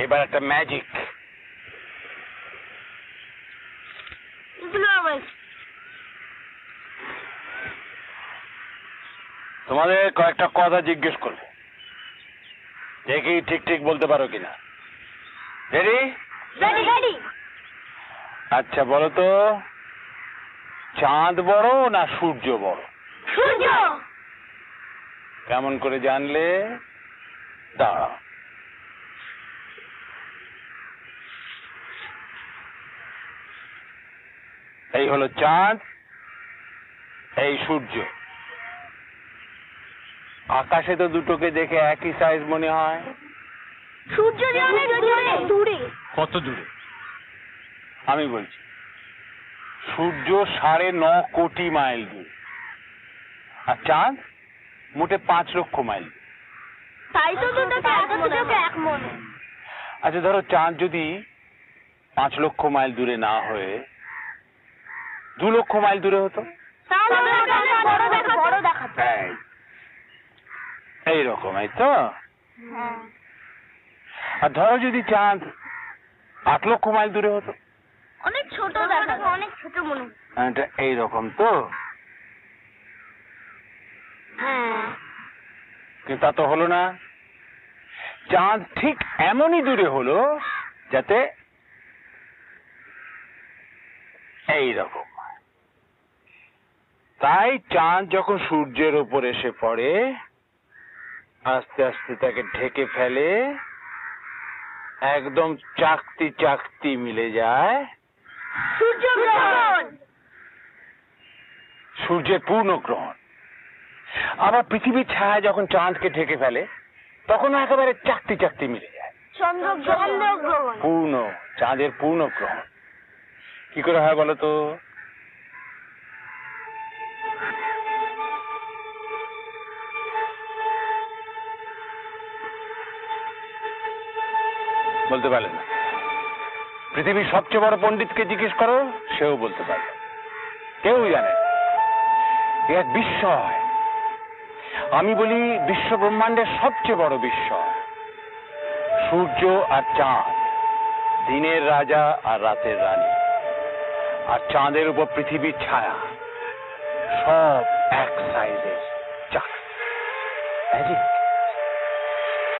এবার একটা ম্যাজিক। তোমাদের কয়েকটা কথা জিজ্ঞেস করবো, দেখি ঠিক ঠিক বলতে পারো কিনা। রেডি? আচ্ছা বলো তো, চাঁদ বড় না সূর্য বড়? সূর্য। কেমন করে জানলে? দাঁড়াও। এই হলো চাঁদ, এই সূর্য। আকাশে তো দুটোকে দেখে একই সাইজ মনে হয়। সূর্য অনেক দূরে। কত দূরে? আমি বলছি, সূর্য 9.5 কোটি মাইল দূরে, আর চাঁদ মোটে 5 লক্ষ মাইল। তাই তো দুটোকে এক মনে। আচ্ছা ধরো চাঁদ যদি 5 লক্ষ মাইল দূরে না হয়ে 2 লক্ষ মাইল দূরে হতো, বড় দেখাতো। এইরকম, এই তো। আর ধরো যদি চাঁদ 8 লক্ষ মাইল দূরে হতো, অনেক ছোট দেখাতো, অনেক ছোট মনে হতো। এটা এইরকম তো। কিন্তু তা তো হলো না। চাঁদ ঠিক এমনই দূরে হলো যাতে এইরকম। তাই চাঁদ যখন সূর্যের উপর এসে পড়ে, আস্তে আস্তে তাকে ঢেকে ফেলে, একদম চাকতি চাকতি মিলে যায় সূর্যগ্রহণ। সূর্যের পূর্ণগ্রহণ। আবার পৃথিবীর ছায়া যখন চাঁদকে ঢেকে ফেলে, তখন একেবারে চাকতি চাকতি মিলে যায় চন্দ্রগ্রহণ। পূর্ণ, চাঁদের পূর্ণগ্রহণ। কি করে হয় বলো তো? বলতে পারলে না? পৃথিবীর সবচেয়ে বড় পণ্ডিতকে জিজ্ঞেস করো, সেও বলতে পারবে। কেউ জানে না। এক বিস্ময়। আমি বলি বিশ্ব ব্রহ্মাণ্ডের সবচেয়ে বড় বিস্ময় সূর্য আর চাঁদ, দিনের রাজা আর রাতের রানী, আর চাঁদের উপর পৃথিবীর ছায়া, সব এক সাইজের চাঁদ। ম্যাজিক।